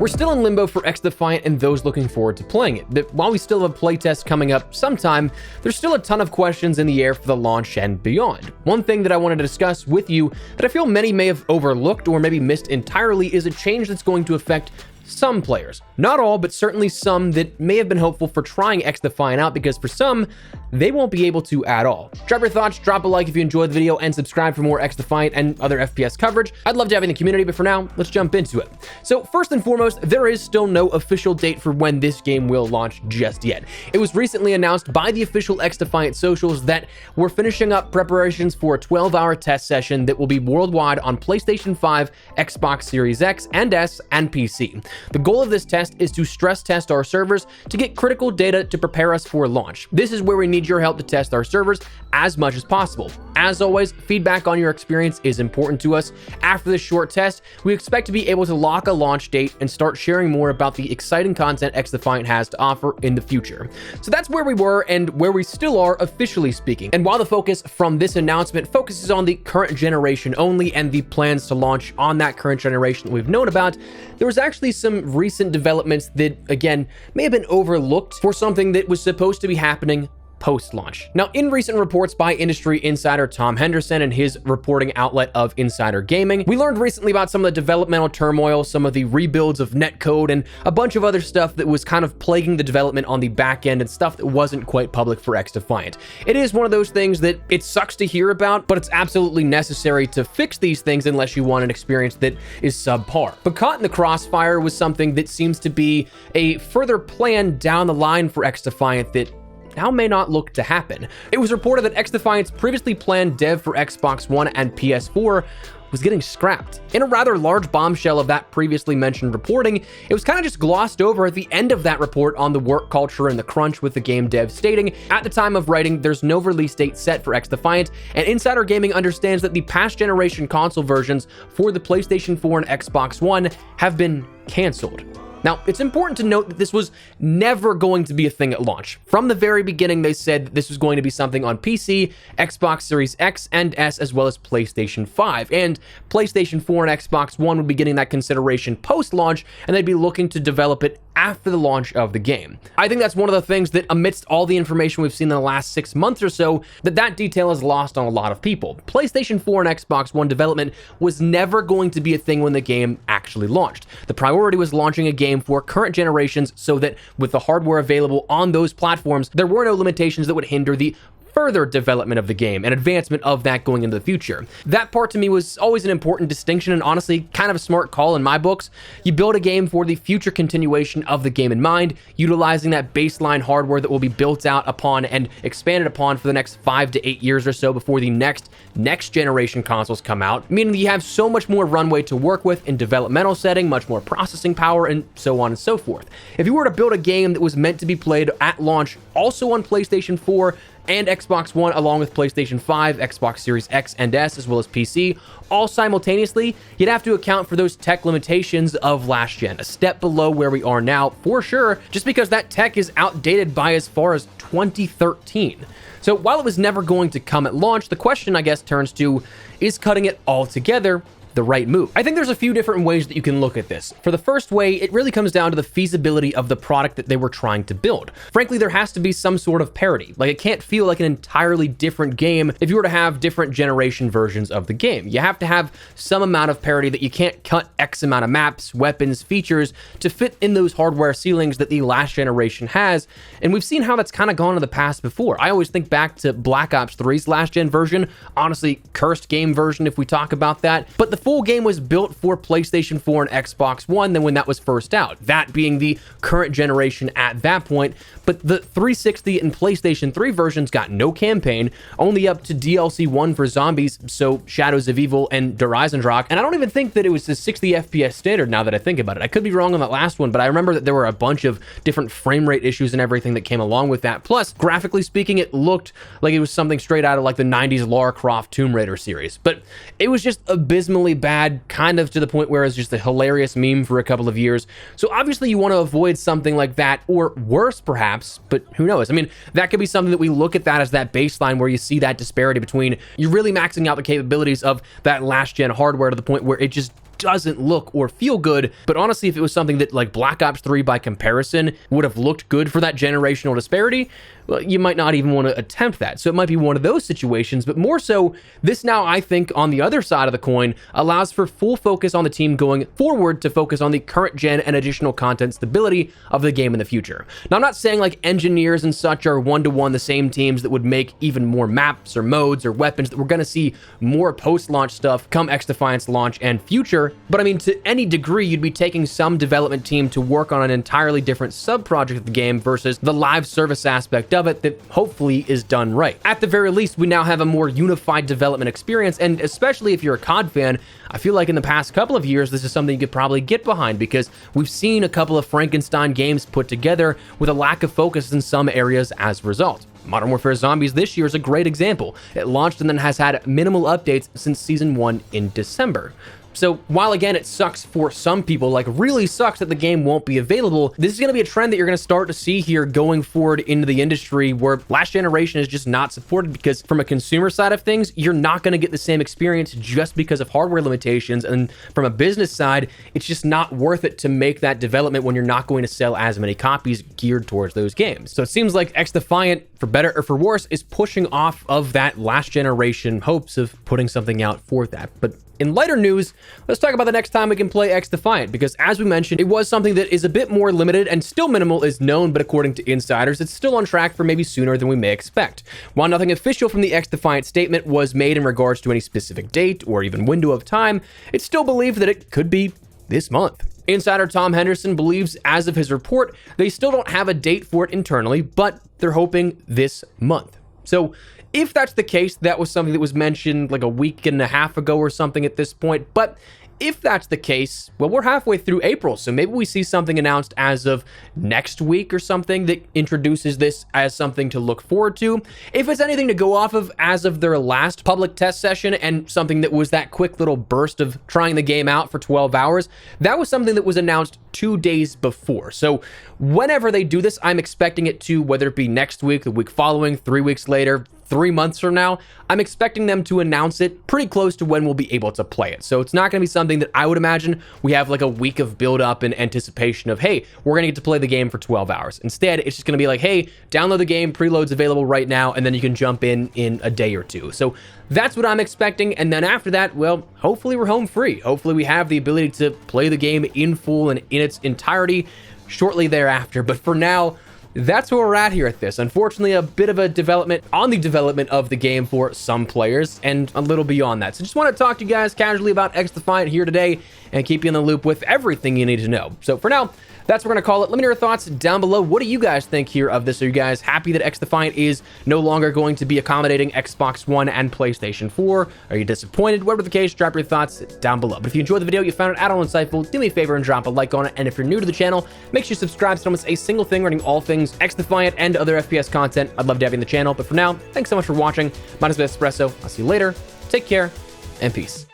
We're still in limbo for XDefiant and those looking forward to playing it, but while we still have a playtest coming up sometime, there's still a ton of questions in the air for the launch and beyond. One thing that I wanted to discuss with you that I feel many may have overlooked or maybe missed entirely is a change that's going to affect some players. Not all, but certainly some that may have been hopeful for trying XDefiant out, because for some, they won't be able to at all. Drop your thoughts, drop a like if you enjoyed the video, and subscribe for more XDefiant and other FPS coverage. I'd love to have you in the community, but for now, let's jump into it. So first and foremost, there is still no official date for when this game will launch just yet. It was recently announced by the official XDefiant socials that we're finishing up preparations for a 12-hour test session that will be worldwide on PlayStation 5, Xbox Series X and S, and PC. The goal of this test is to stress test our servers to get critical data to prepare us for launch. This is where we need your help to test our servers as much as possible. As always, feedback on your experience is important to us. After this short test, we expect to be able to lock a launch date and start sharing more about the exciting content XDefiant has to offer in the future. So that's where we were and where we still are, officially speaking. And while the focus from this announcement focuses on the current generation only and the plans to launch on that current generation that we've known about, there was actually some recent developments that, again, may have been overlooked for something that was supposed to be happening post-launch. Now, in recent reports by industry insider Tom Henderson and his reporting outlet of Insider Gaming, we learned recently about some of the developmental turmoil, some of the rebuilds of netcode, and a bunch of other stuff that was kind of plaguing the development on the back end and stuff that wasn't quite public for XDefiant. It is one of those things that it sucks to hear about, but it's absolutely necessary to fix these things unless you want an experience that is subpar. But caught in the crossfire was something that seems to be a further plan down the line for XDefiant that now may not look to happen. It was reported that XDefiant's previously planned dev for Xbox One and PS4 was getting scrapped. In a rather large bombshell of that previously mentioned reporting, it was kind of just glossed over at the end of that report on the work culture and the crunch with the game dev, stating, at the time of writing, there's no release date set for XDefiant, and Insider Gaming understands that the past generation console versions for the PlayStation 4 and Xbox One have been canceled. Now, it's important to note that this was never going to be a thing at launch. From the very beginning, they said that this was going to be something on PC, Xbox Series X and S, as well as PlayStation 5. And PlayStation 4 and Xbox One would be getting that consideration post-launch, and they'd be looking to develop it after the launch of the game. I think that's one of the things that, amidst all the information we've seen in the last 6 months or so, that detail is lost on a lot of people. PlayStation 4 and Xbox One development was never going to be a thing when the game actually launched. The priority was launching a game for current generations so that with the hardware available on those platforms, there were no limitations that would hinder the further development of the game and advancement of that going into the future. That part to me was always an important distinction and honestly kind of a smart call in my books. You build a game for the future continuation of the game in mind, utilizing that baseline hardware that will be built out upon and expanded upon for the next 5 to 8 years or so before the next generation consoles come out, meaning that you have so much more runway to work with in developmental setting, much more processing power, and so on and so forth. If you were to build a game that was meant to be played at launch also on PlayStation 4 and Xbox One, along with PlayStation 5, Xbox Series X and S, as well as PC, all simultaneously, you'd have to account for those tech limitations of last gen, a step below where we are now, for sure, just because that tech is outdated by as far as 2013. So while it was never going to come at launch, the question, I guess, turns to, is cutting it all together the right move? I think there's a few different ways that you can look at this. For the first way, it really comes down to the feasibility of the product that they were trying to build. Frankly, there has to be some sort of parity. Like, it can't feel like an entirely different game if you were to have different generation versions of the game. You have to have some amount of parity that you can't cut X amount of maps, weapons, features to fit in those hardware ceilings that the last generation has. And we've seen how that's kind of gone in the past before. I always think back to Black Ops 3's last gen version, honestly, cursed game version if we talk about that. But the full game was built for PlayStation 4 and Xbox One than when that was first out, that being the current generation at that point. But the 360 and PlayStation 3 versions got no campaign, only up to DLC 1 for zombies, so Shadows of Evil and Der Eisendrache, and I don't even think that it was the 60 FPS standard now that I think about it. I could be wrong on that last one, but I remember that there were a bunch of different frame rate issues and everything that came along with that. Plus, graphically speaking, it looked like it was something straight out of like the 90s Lara Croft Tomb Raider series, but it was just abysmally bad, kind of to the point where it's just a hilarious meme for a couple of years. So obviously you want to avoid something like that, or worse perhaps, but who knows? I mean, that could be something that we look at that as that baseline where you see that disparity between you really maxing out the capabilities of that last gen hardware to the point where it just doesn't look or feel good. But honestly, if it was something that like Black Ops 3 by comparison would have looked good for that generational disparity, well, you might not even want to attempt that. So it might be one of those situations, but more so, this now, I think, on the other side of the coin, allows for full focus on the team going forward to focus on the current gen and additional content stability of the game in the future. Now, I'm not saying like engineers and such are one-to-one the same teams that would make even more maps or modes or weapons, that we're going to see more post-launch stuff come XDefiant's launch and future, but I mean, to any degree, you'd be taking some development team to work on an entirely different sub-project of the game versus the live service aspect of it that hopefully is done right. At the very least, we now have a more unified development experience, and especially if you're a COD fan, I feel like in the past couple of years, this is something you could probably get behind, because we've seen a couple of Frankenstein games put together with a lack of focus in some areas as a result. Modern Warfare Zombies this year is a great example. It launched and then has had minimal updates since Season 1 in December. So while again, it sucks for some people, like really sucks that the game won't be available, this is going to be a trend that you're going to start to see here going forward into the industry, where last generation is just not supported, because from a consumer side of things, you're not going to get the same experience just because of hardware limitations. And from a business side, it's just not worth it to make that development when you're not going to sell as many copies geared towards those games. So it seems like XDefiant, for better or for worse, is pushing off of that last generation hopes of putting something out for that. But in lighter news, let's talk about the next time we can play XDefiant, because as we mentioned, it was something that is a bit more limited and still minimal is known, but according to insiders, it's still on track for maybe sooner than we may expect. While nothing official from the XDefiant statement was made in regards to any specific date or even window of time, it's still believed that it could be this month. Insider Tom Henderson believes, as of his report, they still don't have a date for it internally, but they're hoping this month. So if that's the case, that was something that was mentioned like a week and a half ago or something at this point. But if that's the case, well, we're halfway through April, so maybe we see something announced as of next week or something that introduces this as something to look forward to. If it's anything to go off of as of their last public test session and something that was that quick little burst of trying the game out for 12 hours, that was something that was announced 2 days before. So whenever they do this, I'm expecting it to, whether it be next week, the week following, 3 weeks later, 3 months from now, I'm expecting them to announce it pretty close to when we'll be able to play it. So it's not going to be something that I would imagine we have like a week of build up and anticipation of, hey, we're going to get to play the game for 12 hours. Instead, it's just going to be like, hey, download the game, preload's available right now, and then you can jump in a day or two. So that's what I'm expecting. And then after that, well, hopefully we're home free. Hopefully we have the ability to play the game in full and in its entirety shortly thereafter. But for now, that's where we're at here at this. Unfortunately, a bit of a development on the development of the game for some players and a little beyond that. So just want to talk to you guys casually about XDefiant here today and keep you in the loop with everything you need to know. So for now, that's what we're going to call it. Let me know your thoughts down below. What do you guys think here of this? Are you guys happy that XDefiant is no longer going to be accommodating Xbox One and PlayStation 4? Are you disappointed? Whatever the case, drop your thoughts down below. But if you enjoyed the video, you found it at all insightful, do me a favor and drop a like on it. And if you're new to the channel, make sure you subscribe so you don't miss a single thing regarding all things XDefiant and other FPS content. I'd love to have you in the channel. But for now, thanks so much for watching. My name is Espresso. I'll see you later. Take care and peace.